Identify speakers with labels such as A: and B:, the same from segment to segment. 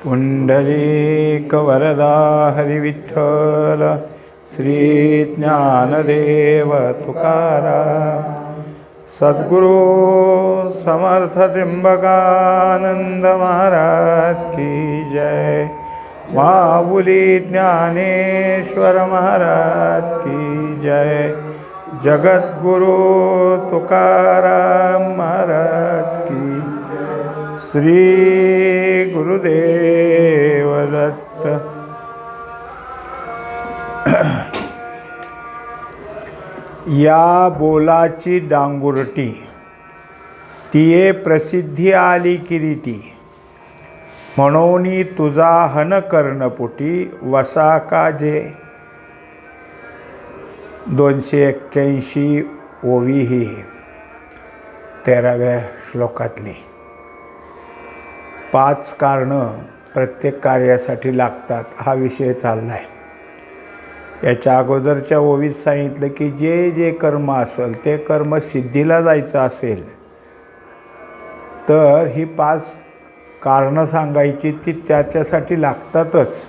A: पुंडलीकवरदा हरिविठ्ठल श्री ज्ञानदेव तुकाराम सद्गुरु समर्थ त्र्यंबकानंद महाराज की जय। माऊली ज्ञानेश्वर महाराज की जय। जगद्गुरु तुकाराम महाराज की। श्री गुरुदेव दत्त। या बोलाची डांगुरटी तिये प्रसिद्धी आली किरीटी। म्हणोनी तुझा हन कर्णपुटी वसा काजे। 281 ओवी ही 13व्या श्लोकातली। 5 कारणं प्रत्येक कार्यासाठी लागतात हा विषय चालला आहे। याच्या अगोदरच्या ओवीत सांगितलं की जे जे कर्म असेल ते कर्म सिद्धीला जायचं असेल तर ही 5 कारणं सांगायची ती त्याच्यासाठी लागतातच।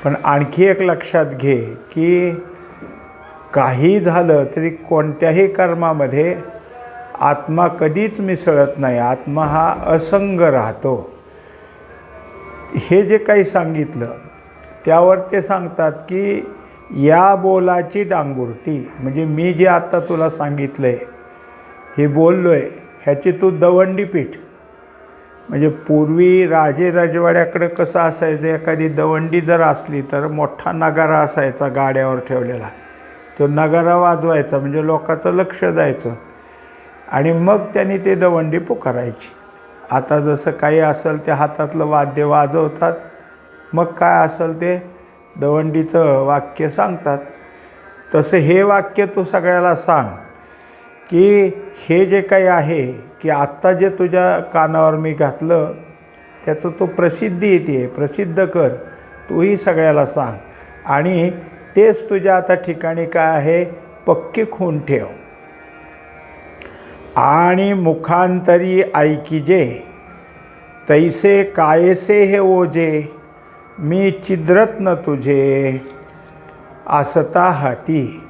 A: पण आणखी एक लक्षात घे की काही झालं तरी कोणत्याही कर्मामध्ये आत्मा कधीच मिसळत नाही। आत्मा हा असंग राहतो। हे जे काही सांगितलं त्यावर ते सांगतात की या बोलाची डांगुरटी म्हणजे मी जे आता तुला सांगितलं आहे हे बोललो आहे ह्याची तू दवंडी पीठ। म्हणजे पूर्वी राजे राजवाड्याकडे कसं असायचं, एखादी दवंडी जर असली तर मोठा नगारा असायचा गाड्यावर ठेवलेला, तो नगारा वाजवायचा म्हणजे लोकांचं लक्ष जायचं आणि मग त्यांनी ते दवंडी पुकारायची। आता जसं काही असेल ते हातातलं वाद्य वाजवतात, मग काय असेल ते दवंडीचं वाक्य सांगतात। तसं हे वाक्य तू सगळ्याला सांग की हे जे काही आहे की आत्ता जे तुझ्या कानावर मी घातलं त्याचं तो प्रसिद्धी येते, प्रसिद्ध कर, तूही सगळ्याला सांग आणि तेच तुझ्या आता ठिकाणी काय आहे पक्की खून ठेव। आणि मुखांतरी ऐकिजे तैसे कायसे हे ओजे, मी चिद्रत्न तुझे आसता हाती।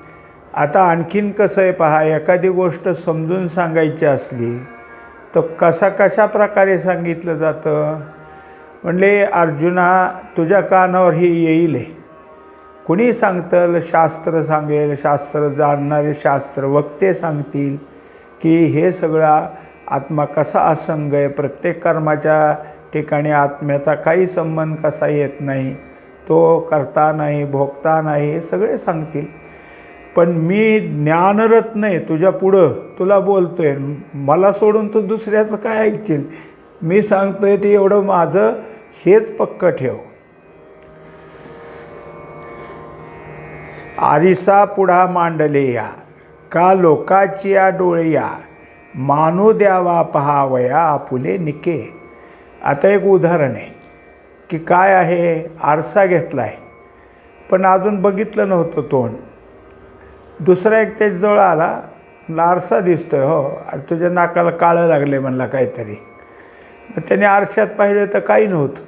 A: आता आणखीन कसं आहे पहा, एखादी गोष्ट समजून सांगायची असली तर कशा प्रकारे सांगितलं जातं। म्हणले अर्जुना तुझ्या कानावर ही येईल आहे, कुणी सांगतं, शास्त्र सांगेल, शास्त्र जाणणारे शास्त्र वक्ते सांगतील की हे सगळा आत्मा कसा असंग आहे, प्रत्येक कर्माच्या ठिकाणी आत्म्याचा काही संबंध कसा येत नाही, तो करता नाही भोगता नाही, हे सगळे सांगतील। पण मी ज्ञानरत्न आहे तुझ्या पुढं तुला बोलतोय, मला सोडून तू दुसऱ्याचं काय ऐकशील, मी सांगतोय ते एवढं माझं हेच पक्क ठेव। आरिसा पुढा मांडले या का लोकाची या डोळ्या, मानू द्यावा पहावया आपुले निके। आता एक उदाहरण आहे की काय आहे, आरसा घेतला आहे पण अजून बघितलं नव्हतं तोंड, दुसरा एक त्याच्याजवळ आला, आरसा दिसतोय, हो अरे तुझ्या नाकाला काळं लागले म्हणला काहीतरी। मग त्याने आरशात पाहिलं तर काही नव्हतं,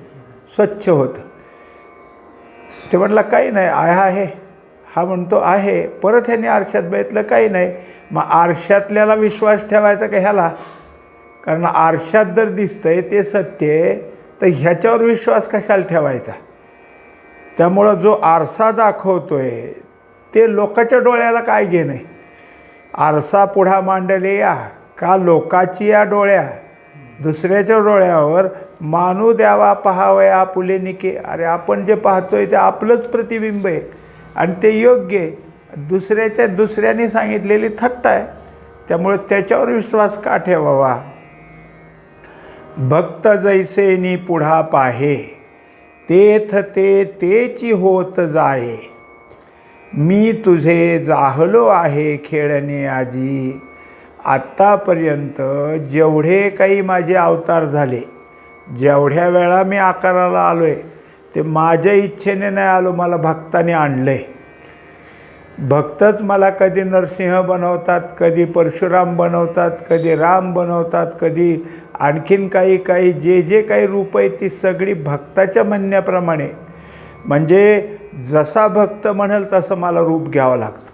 A: स्वच्छ होतं। ते म्हटलं काही नाही आहे, हा म्हणतो आहे, परत ह्याने आरशात बघितलं काही नाही। मग आरशातल्याला विश्वास ठेवायचा का ह्याला, कारण आरशात जर दिसतंय ते सत्य आहे तर ह्याच्यावर विश्वास कशाला ठेवायचा। त्यामुळं जो आरसा दाखवतोय ते लोकांच्या डोळ्याला काय घेणं आहे। आरसा पुढा मांडले या का लोकाची या डोळ्या, दुसऱ्याच्या डोळ्यावर मानू द्यावा पहावया आपुले निके। अरे आपण जे पाहतोय ते आपलंच प्रतिबिंब आहे आणि ते योग्य आहे, दुसऱ्याने सांगितलेली थट्टा आहे, त्यामुळे त्याच्यावर विश्वास का ठेवावा। भक्त जैसेनी पुढा पाहे तेथ ते तेची होत जाये, मी तुझे जाहलो आहे खेळणे आजी। आत्तापर्यंत जेवढे काही माझे अवतार झाले, जेवढ्या वेळा मी आकाराला आलो आहे ते माझ्या इच्छेने नाही आलो, मला भक्ताने आणलं आहे। भक्तच मला कधी नरसिंह बनवतात, कधी परशुराम बनवतात, कधी राम बनवतात, कधी आणखीन काही काही जे काही रूप आहे ती सगळी भक्ताच्या म्हणण्याप्रमाणे, म्हणजे जसा भक्त म्हणेल तसं मला रूप घ्यावं लागतं.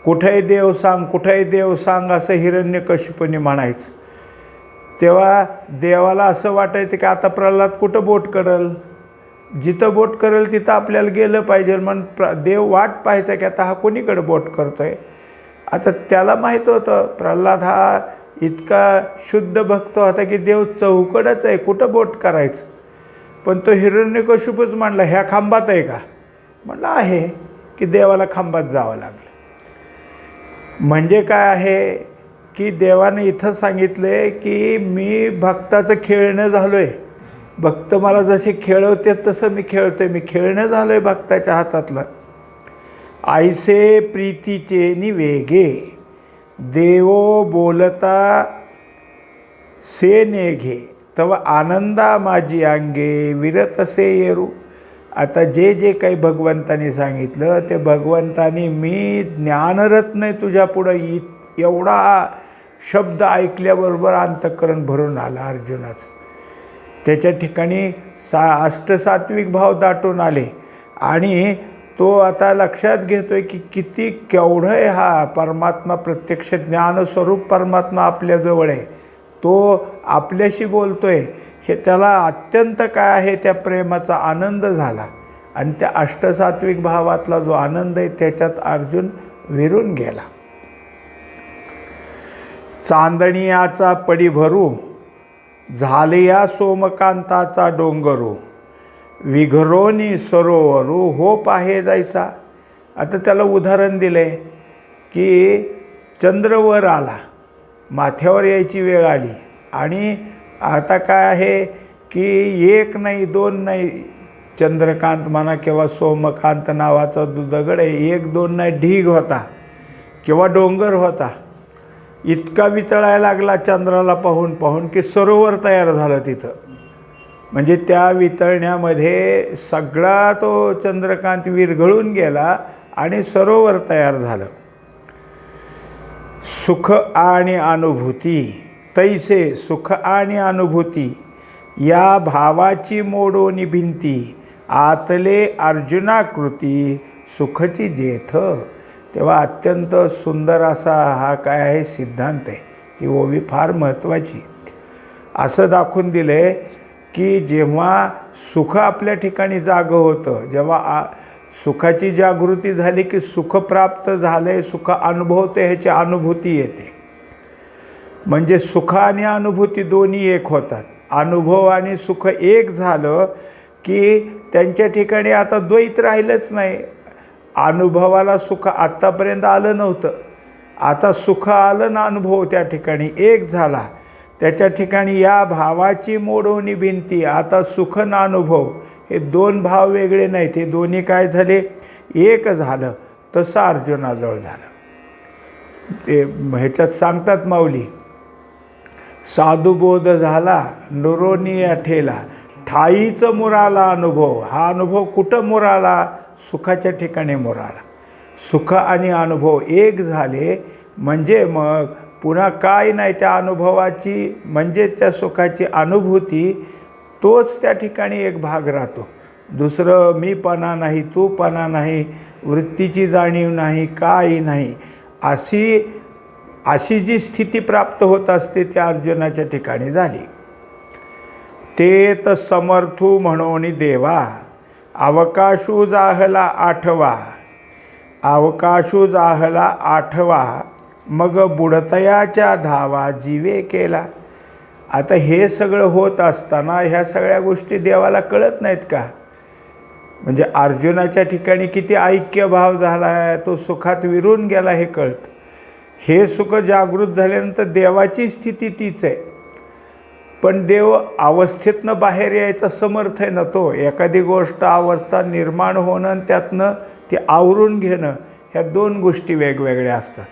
A: कुठेही देव सांग, कुठेही देव सांग असं हिरण्यकशिपूने म्हणायचं. तेव्हा देवाला असं वाटायचं की आता प्रल्हाद कुठं बोट करेल, जिथं बोट करेल तिथं आपल्याला गेलं पाहिजे. म्हणून देव वाट पाहायचा की आता हा कोणीकडे बोट करतो आहे. आता त्याला माहीत होतं प्रल्हाद हा इतका शुद्ध भक्त होता की देव चौकडच आहे, कुठं बोट करायचं. पण तो हिरण्यकशिपूच म्हणला ह्या खांबात आहे का, म्हणलं आहे, की देवाला खांबात जावं लागलं. म्हणजे काय आहे की देवाने इथं सांगितले की मी भक्ताचं खेळणं झालो आहे. भक्त मला जसे खेळवते तसं मी खेळतो आहे, मी खेळणं झालो आहे भक्ताच्या हातातलं. आईसे प्रीतीचे निवेगे देवो बोलता से नेघे तव आनंदा माझी अंगे विरतसे येरू. आता जे काही भगवंतानी सांगितलं ते भगवंतानी मी ज्ञानरत्न तुझ्या पुढं एवढा शब्द ऐकल्याबरोबर अंतःकरण भरून आला अर्जुनाचं. त्याच्या ठिकाणी अष्टसात्विक भाव दाटून आले आणि तो आता लक्षात घेतोय की किती केवढं आहे हा परमात्मा, प्रत्यक्ष ज्ञानस्वरूप परमात्मा आपल्याजवळ आहे, तो आपल्याशी बोलतोय. हे त्याला अत्यंत काय आहे त्या प्रेमाचा आनंद झाला आणि त्या अष्टसात्विक भावातला जो आनंद आहे त्याच्यात अर्जुन विरून गेला. चांदणियाचा पडी भरू झाले या सोमकांताचा डोंगरू विघरोनी सरोवरू हो पाहे जायचा. आता त्याला उदाहरण दिले की चंद्र वर आला, माथ्यावर यायची वेळ आली आणि आता काय आहे की एक नाही दोन नाही, चंद्रकांत म्हणा किंवा सोमकांत नावाचा दगड आहे, एक दोन नाही ढीग होता किंवा डोंगर होता. इतका वितळायला लागला चंद्राला पाहून पाहून की सरोवर तयार झालं तिथं. म्हणजे त्या वितळण्यामध्ये सगळा तो चंद्रकांत विरघळून गेला आणि सरोवर तयार झालं. सुख आणि अनुभूती तैसे सुख आणि अनुभूती या भावाची मोडोनी भिंती आतले अर्जुनाकृती सुखची जेथ. तेव्हा अत्यंत सुंदर असा हा काय आहे सिद्धांत आहे. ही ओवी फार महत्त्वाची. असं दाखवून दिले की जेव्हा सुख आपल्या ठिकाणी जागं होतं, जेव्हा सुखाची जागृती झाली की सुख प्राप्त झाले, सुख अनुभवते ह्याची अनुभूती येते. म्हणजे सुख आणि अनुभूती दोन्ही एक होतात. अनुभव आणि सुख एक झालं की त्यांच्या ठिकाणी आता द्वैत राहिलंच नाही. अनुभवाला सुख आत्तापर्यंत आलं नव्हतं, आता सुख आलं ना, अनुभव त्या ठिकाणी एक झाला. त्याच्या ठिकाणी या भावाची मोडवणी भिंती, आता सुख ना अनुभव हे दोन भाव वेगळे नाहीत, हे दोन्ही काय झाले एक झालं. तसं अर्जुनाजवळ झालं. ते ह्याच्यात सांगतात माऊली, साधुबोध झाला नुरोनी ठेला ठाईचं मुराला अनुभव. हा अनुभव कुठं मुराला, सुखाच्या ठिकाणी मुराला. सुख आणि अनुभव एक झाले म्हणजे मग पुन्हा काय नाही, त्या अनुभवाची म्हणजे त्या सुखाची अनुभूती, तोच त्या ठिकाणी एक भाग राहतो. दुसरं मीपणा नाही, तूपणा नाही, वृत्तीची जाणीव नाही, काही नाही. अशी जी स्थिती प्राप्त होत असते त्या अर्जुनाच्या ठिकाणी झाली. ते तर समर्थू म्हणून देवा अवकाशू जाहला आठवा, अवकाशू जाहला आठवा मग बुडतयाच्या धावा जीवे केला. आता हे सगळं होत असताना ह्या सगळ्या गोष्टी देवाला कळत नाहीत का? म्हणजे अर्जुनाच्या ठिकाणी किती ऐक्यभाव झाला आहे, तो सुखात विरून गेला हे कळतं. हे सुख जागृत झाल्यानंतर देवाची स्थिती तीच आहे. पण देव अवस्थेतनं बाहेर यायचा समर्थ आहे ना. तो एखादी गोष्ट अवस्था निर्माण होणं आणि त्यातनं ती आवरून घेणं, ह्या दोन गोष्टी वेगवेगळ्या असतात.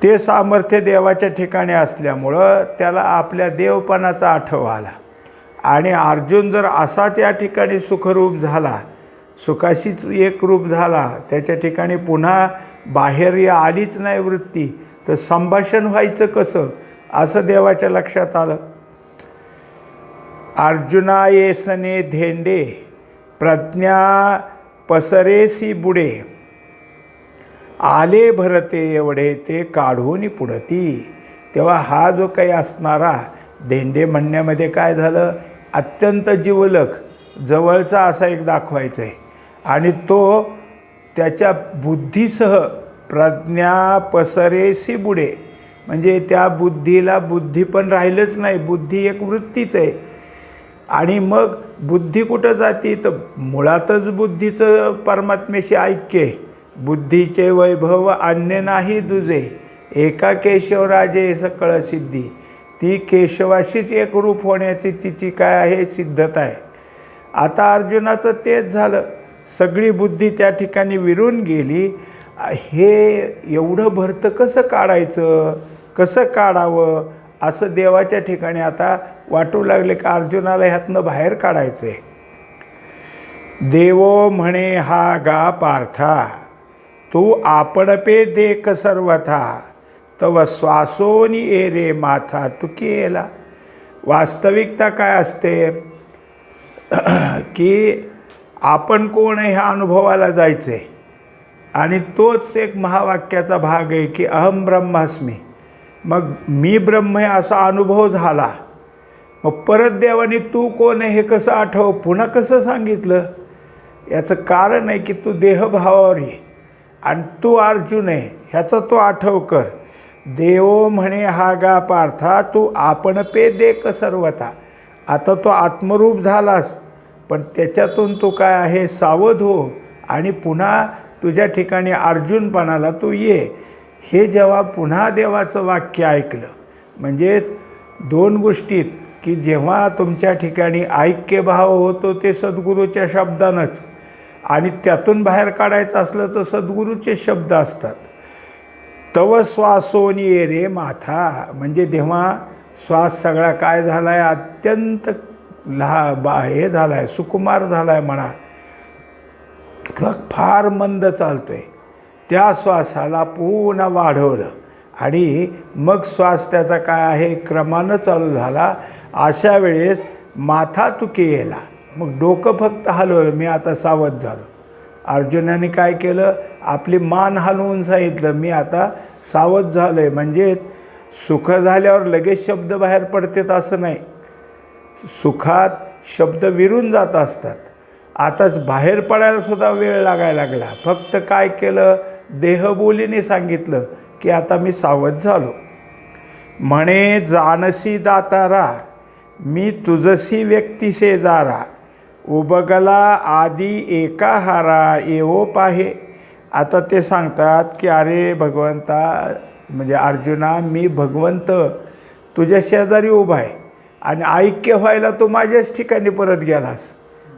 A: ते सामर्थ्य देवाच्या ठिकाणी असल्यामुळं त्याला आपल्या देवपणाचा आठवा आला. आणि अर्जुन जर असाच या ठिकाणी सुखरूप झाला, सुखाशीच एक रूप झाला, त्याच्या ठिकाणी पुन्हा बाहेर आलीच नाही वृत्ती, तर संभाषण व्हायचं कसं? असं देवाच्या लक्षात आलं. अर्जुना येसने धेंडे प्रज्ञा पसरेसी बुडे, आले भरते एवढे ते काढून पुढती. तेव्हा हा जो काही असणारा धेंडे म्हणण्यामध्ये काय झालं, अत्यंत जिवलग जवळचा असा एक दाखवायचा आहे. आणि तो त्याच्या बुद्धीसह प्रज्ञा पसरेसी बुडे, म्हणजे त्या बुद्धीला बुद्धी पण राहिलंच नाही. बुद्धी एक वृत्तीच आहे. आणि मग बुद्धी कुठं जाते, तर मुळातच बुद्धीचं परमात्म्याशी ऐक्य आहे. बुद्धीचे वैभव अन्य नाही दुजे, एका केशवराजे सकळ सिद्धी. ती केशवाशीच एकरूप होण्याची तिची काय आहे, सिद्धता आहे. आता अर्जुनाचं तेच झालं. सगळी बुद्धी त्या ठिकाणी विरून गेली. हे एवढं भरतं कसं काढायचं, कसं काढावं, असं देवाच्या ठिकाणी आता वाटू लागले की अर्जुनाला ह्यातनं बाहेर काढायचं आहे. देवो म्हणे हा गा पार्था, तू आपण पे देख सर्वथा, तव श्वासोनी ए रे माथा तू केला. वास्तविकता काय असते की आपण कोण आहे ह्या अनुभवाला जायचं आहे. आणि तोच एक महावाक्याचा भाग आहे की अहम ब्रह्मास्मी. मग मी ब्रह्म आहे असा अनुभव झाला. मग परत देवाने तू कोण आहे हे कसं आठव, पुन्हा कसं सांगितलं. याचं कारण आहे की तू देहभावावर ये आणि तू अर्जुन आहे ह्याचा तो आठव कर. देवो म्हणे हा गा पार्था, तू आपण पे देख सर्वथा. आता तो आत्मरूप झालास, पण त्याच्यातून तू काय आहे सावध हो आणि पुन्हा तुझ्या ठिकाणी अर्जुनपणाला तू ये. हे जेव्हा पुन्हा देवाचं वाक्य ऐकलं, म्हणजेच दोन गोष्टीत की जेव्हा तुमच्या ठिकाणी ऐक्यभाव होतो ते सद्गुरूच्या शब्दानंच, आणि त्यातून बाहेर काढायचं असलं तर सद्गुरूचे शब्द असतात. तव श्वासोनी ये रे माथा, म्हणजे जेव्हा श्वास सगळा काय झाला आहे, अत्यंत हे झाला आहे, सुकुमार झाला आहे म्हणा, किंवा फार मंद चालतो आहे, त्या श्वासाला पुन्हा वाढवलं आणि मग श्वास त्याचा काय आहे क्रमानं चालू झाला. अशा वेळेस माथा तुके येला, मग डोकं फक्त हलवलं, मी आता सावध झालो. अर्जुनाने काय केलं, आपली मान हलवून सांगितलं मी आता सावध झालो आहे. म्हणजेच सुख झाल्यावर लगेच शब्द बाहेर पडतात असं नाही. सुखात शब्द विरून जात असतात. आताच बाहेर पडायला सुद्धा वेळ लागायला लागला. फक्त काय केलं, देहबोलीने सांगितलं की आता मी सावध झालो. म्हणे जानसी दातारा, मी तुझसी व्यक्ती शेजारा, उबगला आधी एका हारा येवो पाहे. आता ते सांगतात की अरे भगवंता, म्हणजे अर्जुना, मी भगवंत तुझ्या शेजारी उभा आहे आणि ऐक्य व्हायला तू माझ्याच ठिकाणी परत गेलास.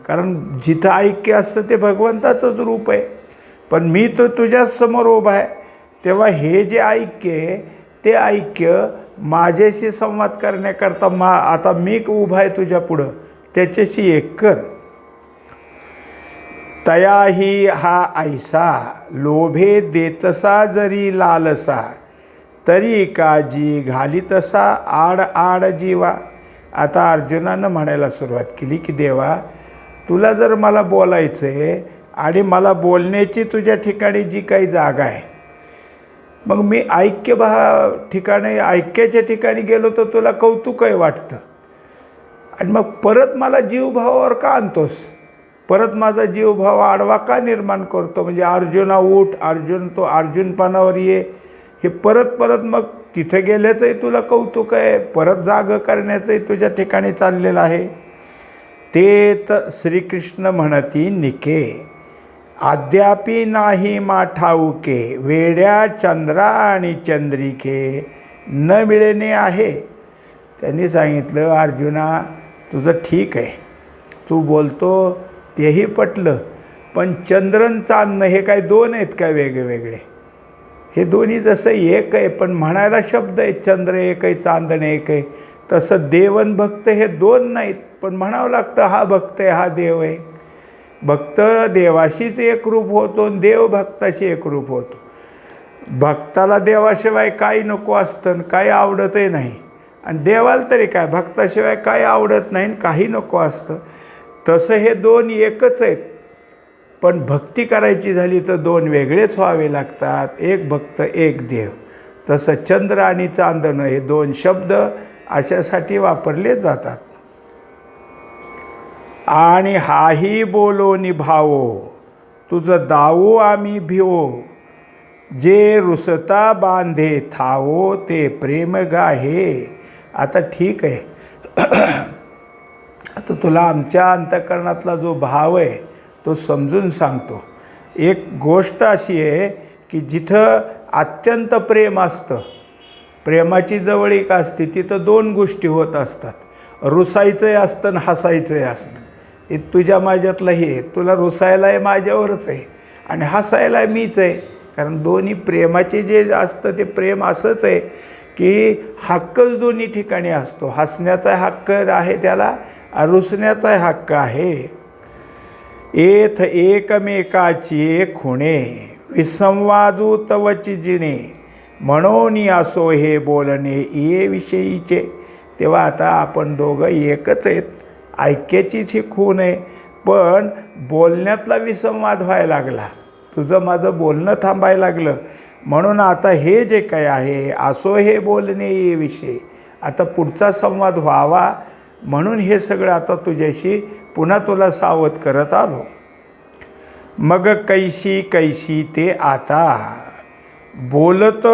A: कारण जिथं ऐक्य असतं ते भगवंताचंच रूप आहे. पण मी तर तुझ्याच समोर उभा आहे. तेव्हा हे जे ऐक्य आहे ते ऐक्य माझ्याशी संवाद करण्याकरता आता मी उभा आहे तुझ्या पुढं, त्याच्याशी एक कर. तयाही हा ऐसा, लोभे देतसा जरी लालसा, तरी काजी घालीतसा आड आड जीवा. आता अर्जुनानं म्हणायला सुरुवात केली की देवा, तुला जर मला बोलायचं आहे आणि मला बोलण्याची तुझ्या ठिकाणी जी काही जागा आहे, मग मी ऐक्याच्या ठिकाणी गेलो तर तुला कौतुकही वाटतं. आणि मग परत मला जीवभावावर का आणतोस, परत माझा जीवभाव आडवा का निर्माण करतो. म्हणजे अर्जुना उठ, अर्जुन तो अर्जुनपणावर ये, हे परत परत मग तिथे गेल्याचंही तुला कौतुक आहे, परत जाग करण्याचंही तुझ्या ठिकाणी चाललेलं आहे. ते तर श्रीकृष्ण म्हणती निके, अद्यापि नाही मा ठाऊके, वेड्या चंद्रा आणि चंद्रिके न मिळणे आहे. त्यांनी सांगितलं अर्जुना, तुझं ठीक आहे, तू बोलतो तेही पटलं, पण चंद्रन चांदणं हे काय दोन आहेत काय वेगळे? हे दोन्ही जसं एक आहे, पण म्हणायला शब्द आहे, चंद्र एक आहे, चांदणे एक आहे. तसं देवन भक्त हे दोन नाहीत, पण म्हणावं लागतं हा भक्त आहे, हा देव आहे. भक्त देवाशीच एकरूप होतो, देव भक्ताशी एकरूप होतो. भक्ताला देवाशिवाय काही नको असतं, काही आवडतही नाही. आणि देवाला तरी काय, भक्ताशिवाय काही आवडत नाही, काही नको असतं. तसं हे दोन एकच आहेत. पण भक्ती करायची झाली तर दोन वेगळेच व्हावे लागतात. एक भक्त एक देव. तसं चंद्र आणि चांदणं हे दोन शब्द अशासाठी वापरले जातात. आणि हाही बोलो निभावो, तुझं दावो आम्ही भिवो, जे रुसता बांधे थावो, ते प्रेम गाहे. आता ठीक आहे, आता तुला आमच्या अंतःकरणातला जो भाव आहे तो समजून सांगतो. एक गोष्ट अशी आहे की जिथं अत्यंत प्रेम असतं, प्रेमाची जवळीक असते, तिथं दोन गोष्टी होत असतात. रुसायचंही असतं आणि हसायचंही असतं. हे तुझ्या माझ्यातलं हे, तुला रुसायलाही माझ्यावरच आहे आणि हसायला मीच आहे. कारण दोन्ही प्रेमाचे जे असतं ते प्रेम असंच आहे की हक्कच दोन्ही ठिकाणी असतो. हसण्याचा हक्क आहे त्याला, रुसण्याचा हक्क आहे. एथ एकमेकाची खुणे, विसंवादू तवची जिणे, म्हणून असो हे बोलणे ये विषयीचे. तेव्हा आता आपण दोघं एकच आहेत, ऐक्याचीच ही खूण आहे. पण बोलण्यातला विसंवाद व्हायला लागला, तुझं माझं बोलणं थांबायला लागलं. म्हणून आता हे जे काय आहे, असो हे बोलणे ये विषय, आता पुढचा संवाद व्हावा म्हणून हे सगळं आता तुझ्याशी पुन्हा तुला सावध करत आलो. मग कैशी कैशी ते आता, बोलत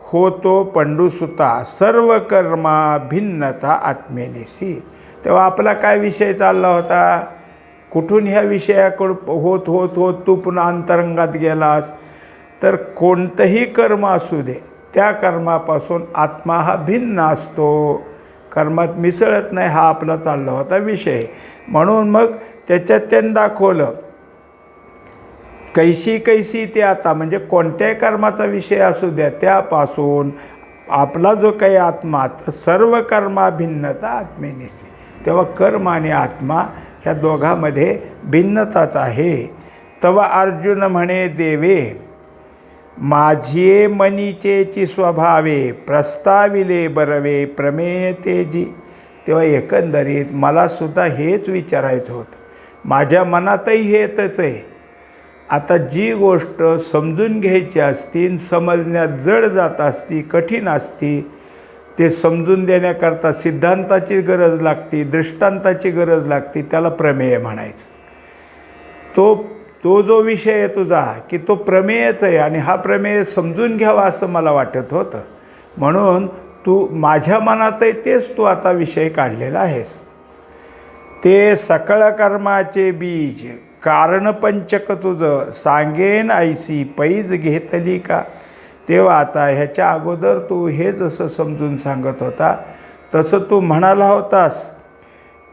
A: होतो पंडुसुता, सर्व कर्मा भिन्नता आत्मेनिसी. तेव्हा आपला काय विषय चालला होता, कुठून ह्या विषयाकडं होत होत होत तू पुन्हा अंतरंगात गेलास. तर कोणतंही कर्म असू दे, त्या कर्मापासून आत्मा हा भिन्न असतो, कर्मात मिसळत नाही, हा आपला चालला होता विषय. म्हणून मग त्याच्यात त्यांनी दाखवलं कैशी कैशी ते आता, म्हणजे कोणत्याही कर्माचा विषय असू द्या, त्यापासून आपला जो काही आत्मा, तर सर्व कर्मा भिन्नता आत्मेनिसी. तेव्हा कर्म आणि आत्मा ह्या दोघांमध्ये भिन्नताच आहे. तेव्हा अर्जुन म्हणे देवे, माझिये मनीचेची स्वभावे, प्रस्ताविले बरवे प्रमेय तेजी. तेव्हा एकंदरीत मला सुद्धा हेच विचारायचं होतं, माझ्या मनातही हेच आहे. आता जी गोष्ट समजून घ्यायची असती, समजण्यात जड जात असती, कठीण असती, ते समजून देण्याकरता सिद्धांताची गरज लागते, दृष्टांताची गरज लागते, त्याला प्रमेय म्हणायचं. तो जो विषय आहे तुझा की तो प्रमेयच आहे आणि हा प्रमेय समजून घ्यावा असं मला वाटत होतं. म्हणून तू माझ्या मनातही तेच तू आता विषय काढलेला आहेस. ते सकळ कर्माचे बीज, कारणपंचक तुझं, सांगेन ऐसी पैज घेतली का. तेव्हा आता ह्याच्या अगोदर तू हे जसं समजून सांगत होता तसं तू म्हणाला होतास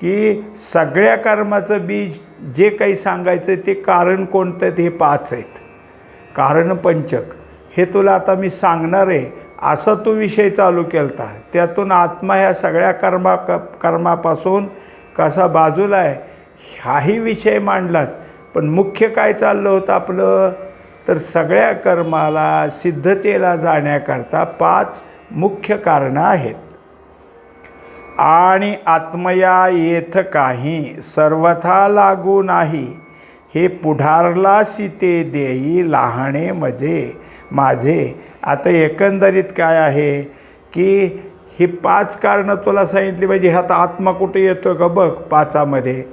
A: की सगळ्या कर्माचं बीज जे काही सांगायचं ते कारण कोणतं, ते 5 आहेत. कारणपंचक हे तुला आता मी सांगणार आहे असा तो विषय चालू केलता. त्यातून आत्मा ह्या सगळ्या कर्मापासून कसा बाजूला आहे हाही विषय मांडलाच. पण मुख्य काय चाललं होतं आपलं, तर सगळ्या कर्माला सिद्धतेला जाण्याकरता 5 मुख्य कारणं आहेत. आणि आत्मया येथ काही सर्वथा लागू नाही, हे पुढारला सीते देई लहाणे मजे माझे. आता एकंदरीत काय आहे की ही 5 कारणं तुला सांगितली पाहिजे. ह्यात आत्मा कुठे येतो का बघ 5मध्ये.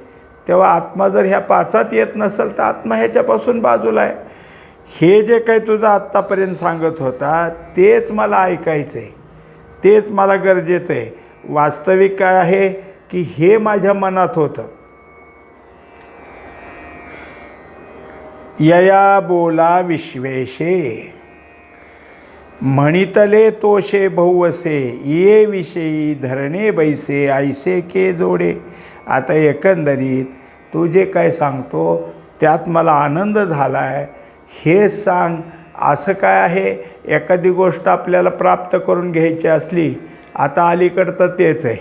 A: तेव्हा आत्मा जर ह्या 5त येत नसेल तर आत्मा ह्याच्यापासून बाजूला आहे. हे जे काही तुझं आत्तापर्यंत सांगत होता तेच मला ऐकायचं आहे, तेच मला गरजेचं आहे. वास्तविक काय आहे की हे माझ्या मनात होतं. यया बोला विश्वेशे, म्हणितले तोषे बहुवसे, ये विषयी धरणे बैसे ऐसे के जोडे. आता एकंदरीत तू जे काय सांगतो त्यात मला आनंद झाला आहे, हे सांग. असं काय आहे, एखादी गोष्ट आपल्याला प्राप्त करून घ्यायची असली, आता अलीकडं तर तेच आहे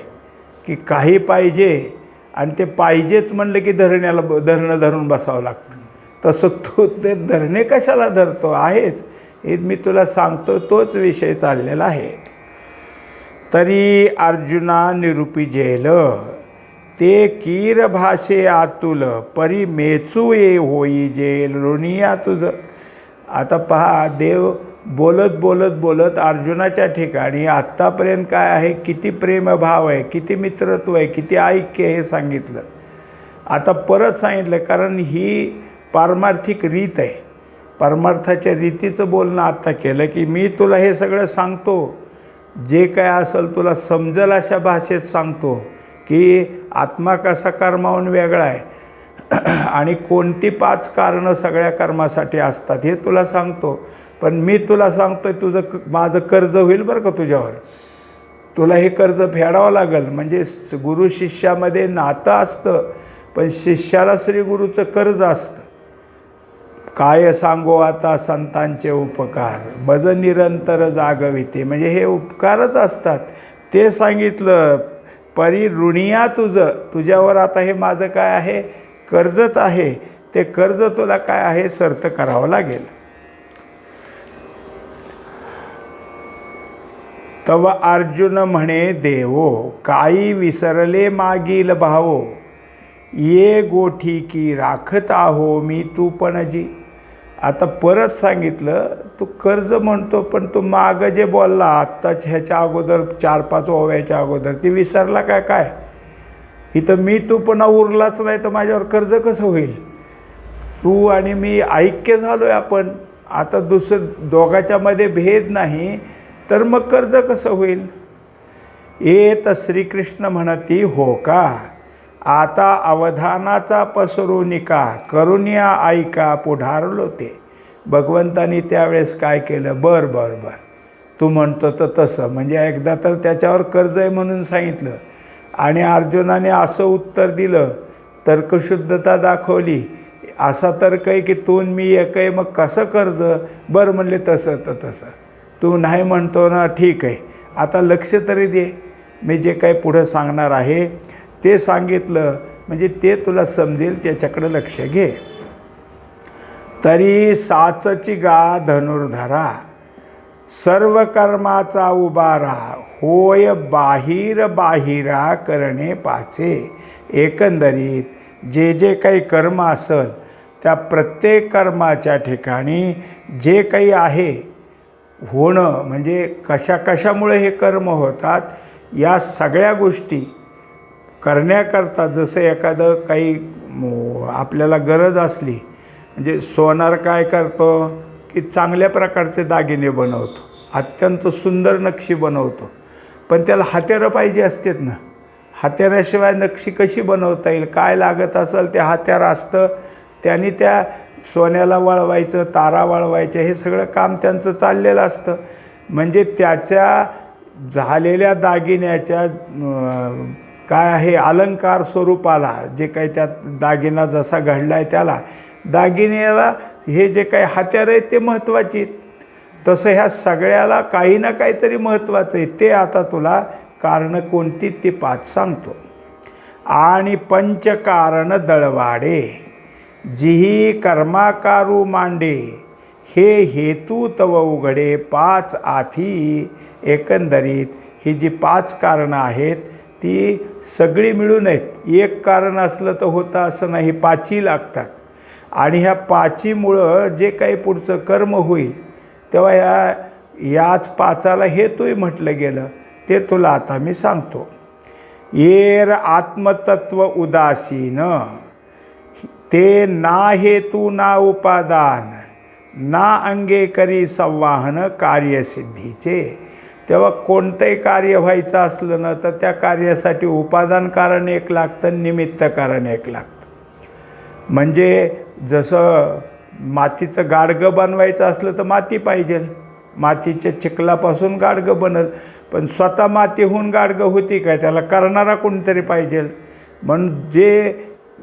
A: की काही पाहिजे आणि ते पाहिजेच म्हणलं की धरणं धरून बसावं लागतं. तसं तू ते धरणे कशाला धरतो आहेच हे मी तुला सांगतो, तोच विषय चाललेला आहे. तरी अर्जुना निरूपिजेल ते कीर भाषे आतुल परी मेचू ये होई जेल ऋणिया तुझं. आता पहा, देव बोलत बोलत बोलत अर्जुनाच्या ठिकाणी आत्तापर्यंत काय आहे, किती प्रेमभाव आहे, किती मित्रत्व आहे, किती ऐक्य हे सांगितलं. आता परत सांगितलं, कारण ही पारमार्थिक रीत आहे. परमार्थाच्या रीतीचं बोलणं आत्ता केलं की मी तुला हे सगळं सांगतो, जे काय असेल तुला समजेल अशा भाषेत सांगतो की आत्मा कसा कर्माहून वेगळा आहे आणि कोणती 5 कारणं सगळ्या कर्मासाठी असतात हे तुला सांगतो. पण मी तुला सांगतो आहे, माझं कर्ज होईल बरं का तुझ्यावर. तुला हे कर्ज फेडावं लागेल. म्हणजे गुरु शिष्यामध्ये नातं असतं, पण शिष्याला श्री गुरुचं कर्ज असतं. काय सांगो आता संतांचे उपकार मज निरंतर जागविते, म्हणजे हे उपकारच असतात. ते सांगितलं, परी ऋणिया तुझ्यावर आता हे माझं काय आहे, कर्जच आहे. ते कर्ज तुला काय आहे, सर्त करावं लागेल. तव अर्जुन म्हणे देवो काही विसरले मागील भावो ये गोठी की राखत आहो मी तू पणजी. आता परत सांगितलं, तू कर्ज म्हणतो पण तू मागं जे बोलला आत्ताच ह्याच्या अगोदर 4-5 ओव्याच्या अगोदर ती विसरला काय. इथं मी तू पण उरलाच नाही तर माझ्यावर कर्ज कसं होईल. तू आणि मी ऐक्य झालो आहे आपण, आता दोघाच्या मध्ये भेद नाही तर मग कर्ज कसं होईल. येत श्रीकृष्ण म्हणती हो का आता अवधानाचा पसरूनिका करुण्या ऐका पुढारलो ते. भगवंतानी त्यावेळेस काय केलं, बर तू म्हणतो तर तसं, म्हणजे एकदा तर त्याच्यावर कर्ज आहे म्हणून सांगितलं आणि अर्जुनाने असं उत्तर दिलं, तर्कशुद्धता दाखवली. असा तर्क आहे की तू मी एक आहे मग कसं कर्ज. बरं म्हणले तसं तर तसं. तू नाही म्हणतो ना, ठीक आहे, आता लक्ष तरी दे, मी जे काही पुढं सांगणार आहे ते सांगितलं म्हणजे ते तुला समजेल, त्याच्याकडे लक्ष घे. तरी साचची गा धनुर्धरा सर्व कर्माचा उबारा होय बाहिरा करणे पाचे. एकंदरीत जे काही कर्म असेल त्या प्रत्येक कर्माच्या ठिकाणी जे काही आहे होणं, म्हणजे कशामुळे हे कर्म होतात या सगळ्या गोष्टी करण्याकरता, जसं एखादं काही आपल्याला गरज असली, म्हणजे सोनार काय करतो की चांगल्या प्रकारचे दागिने बनवतो, अत्यंत सुंदर नक्षी बनवतो, पण त्याला हत्यारं पाहिजे असतात ना. हत्याराशिवाय नक्षी कशी बनवता येईल, काय लागत असेल ते हत्यार असतं. त्यांनी त्या सोन्याला वळवायचं, तारा वळवायच्या, हे सगळं काम त्यांचं चाललेलं असतं. म्हणजे त्याच्या झालेल्या दागिन्याच्या काय आहे अलंकार स्वरूपाला, जे काही त्यात दागिना जसा घडला आहे त्याला दागिन्याला हे जे काही हत्यार आहेत ते महत्त्वाची. तसं ह्या सगळ्याला काही ना काहीतरी महत्त्वाचं आहे. ते आता तुला कारणं कोणती ते 5 सांगतो. आणि पंचकारण दळवाडे जिही कर्माकारू मांडे हे हेतू तव उघडे 5 आथी. एकंदरीत ही जी 5 कारणं आहेत ती सगळी मिळून आहेत. एक कारण असलं तर होतं असं नाही, 5 लागतात. आणि ह्या 5मुळं जे काही पुढचं कर्म होईल तेव्हा याच 5ला हेतूही म्हटलं गेलं. ते तुला आता मी सांगतो. येर आत्मतत्व उदासीन ते ना हेतू ना उपादान ना अंगे करी संवाहन कार्यसिद्धीचे. तेव्हा कोणतंही कार्य व्हायचं असलं ना तर त्या कार्यासाठी उपादान कारण एक लागतं, निमित्त कारण एक लागतं. म्हणजे जसं मातीचं गाडगं बनवायचं असलं तर माती पाहिजे, मातीच्या चिखलापासून गाडगं बनल, पण स्वतः माती होऊन गाडगं होती काय, त्याला करणारा कोणतरी पाहिजे. म्हणून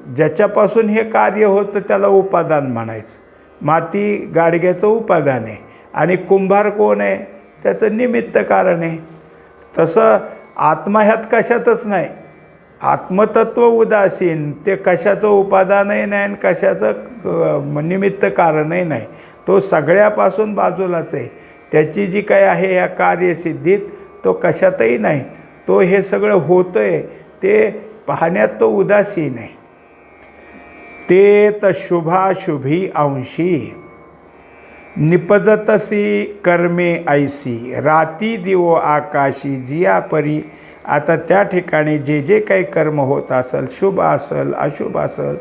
A: ज्याच्यापासून हे कार्य होतं त्याला उपादान म्हणायचं. माती गाडग्याचं उपादान आहे आणि कुंभार कोण आहे, त्याचं निमित्त कारण आहे. तसं आत्मा ह्यात कशातच नाही. आत्मतत्व उदासीन, ते कशाचं उपादानही नाही आणि कशाचं निमित्त कारणही नाही. तो सगळ्यापासून बाजूलाच आहे. त्याची जी काय आहे या कार्यसिद्धीत तो कशातही नाही. तो हे सगळं होतं आहे ते पाहण्यात तो उदासीन आहे. ते त शुभाशुभी अंशी निपजतसी कर्मे ऐसी राती दिवो आकाशी जिया परी. आता त्या ठिकाणी जे जे काही कर्म होत असेल, शुभ असेल अशुभ असेल,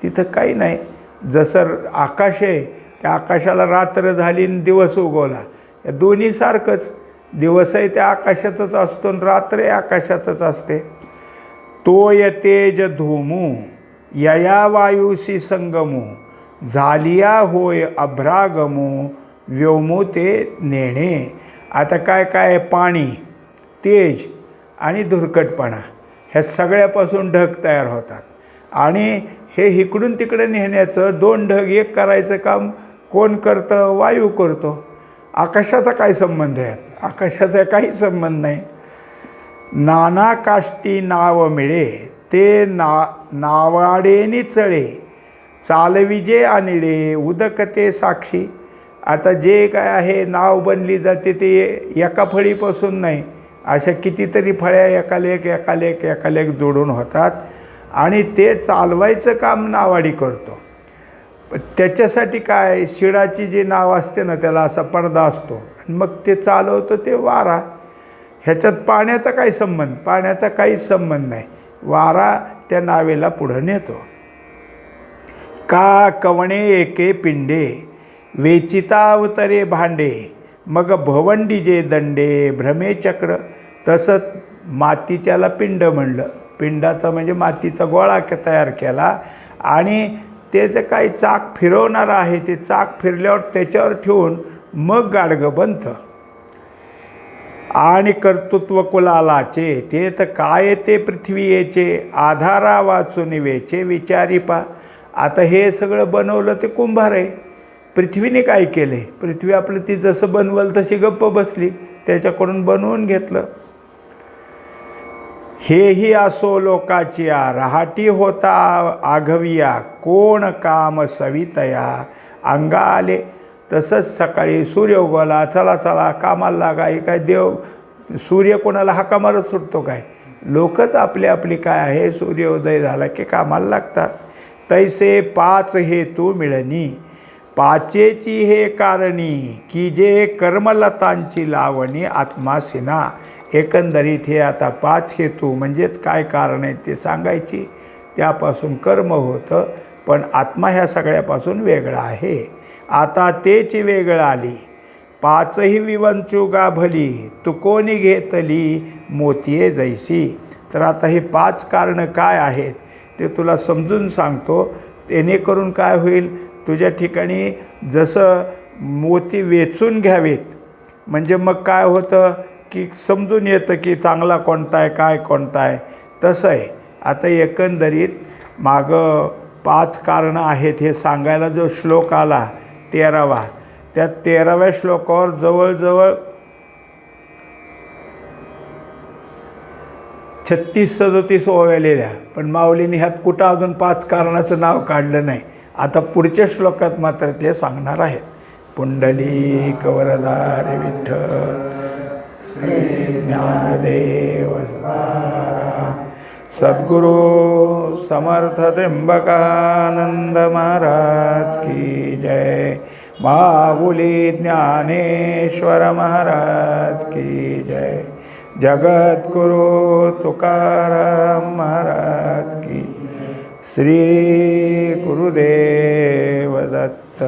A: तिथं काही नाही. जसं आकाश आहे, त्या आकाशाला रात्र झाली आणि दिवस उगवला, या दोन्ही सारखंच. दिवसही त्या आकाशातच असतो आणि रात्रही आकाशातच असते. तोय तेज धूमू यया वायुसी संगमू झालिया होय अभ्रागमू व्योमू ते नेणे. आता काय काय पाणी, तेज आणि धुरकटपणा ह्या सगळ्यापासून ढग तयार होतात. आणि हे इकडून तिकडे नेण्याचं, दोन ढग एक करायचं काम कोण करतं? वायू करतो. आकाशाचा काय संबंध आहे? आकाशाचा काही संबंध नाही. नाना काष्टी नाव मिळे ते नावाडेनी चळे चालविजे अनिळे उदकते साक्षी. आता जे काय आहे नाव बनली जाते ते एका फळीपासून नाही, अशा कितीतरी फळ्या एकालेख जोडून होतात आणि ते चालवायचं काम नावाडी करतो. त्याच्यासाठी काय, शिडाची जी नाव असते ना त्याला असा पडदा असतो आणि मग ते चालवतं ते वारा. ह्याच्यात पाण्याचा काय संबंध? पाण्याचा काहीच संबंध नाही. वारा त्या नावेला पुढं नेतो. का कवणे एके पिंडे वेचितावतरे भांडे मग भवंडीजे दंडे भ्रमे चक्र. तसंच मातीच्याला पिंड म्हणलं. पिंडाचा म्हणजे मातीचा गोळा तयार केला आणि त्याचं काही चाक फिरवणारं आहे. ते चाक फिरल्यावर त्याच्यावर ठेवून मग गाडगं बनतं. आणि कर्तृत्व कुलालाचे ते तर काय ते पृथ्वीचे आधारा वाचून वेचे विचारी पा. आता हे सगळं बनवलं ते कुंभार आहे. पृथ्वीने काय केले? पृथ्वी आपलं ती जसं बनवलं तशी गप्प बसली, त्याच्याकडून बनवून घेतलं. हेही असो लोकाची रहाटी होता आघविया कोण काम सवितया अंगा आले. तसंच सकाळी सूर्य उगवला, चला चला कामाला लागा. हे काय देव सूर्य कोणाला हाका मारत सुटतो काय? लोकच आपली आपली काय आहे, सूर्योदय झाला की कामाला लागतात. तैसे पाच हेतू मिळणी पाचेची हे कारणी की जे कर्मलतांची लावणी आत्मासिना. एकंदरीत हे आता पाच हेतू म्हणजेच काय कारण आहेत ते सांगायची. त्यापासून कर्म होतं, पण आत्मा ह्या सगळ्यापासून वेगळा आहे. आता तेची वेगळं आली पाचही विवंचुगा भली तू कोणी घेतली मोतीये जैसी. तर आता ही पाच कारणं काय आहेत ते तुला समजून सांगतो. जेणेकरून काय होईल, तुझ्या ठिकाणी जसं मोती वेचून घ्यावेत म्हणजे मग काय होतं की समजून येतं की चांगला कोणता आहे काय कोणता आहे. तसं आहे. आता एकंदरीत मागं पाच कारणं आहेत हे सांगायला जो श्लोक आला 13वा, त्या 13व्या श्लोकावर जवळजवळ 36-37 ओव्या लिहिल्या, पण माऊलीने ह्यात कुठं अजून पाच कारणाचं नाव काढलं नाही. आता पुढच्या श्लोकात मात्र ते सांगणार आहेत. पुंडलिक वरदारी विठ्ठल श्री ज्ञानदेव सद्गुरु समर्थ त्र्यंबकानंद महाराज की जय. माऊली ज्ञानेश्वर महाराज की जय. जगद्गुरु तुकाराम महाराज की. श्री गुरुदेव दत्त.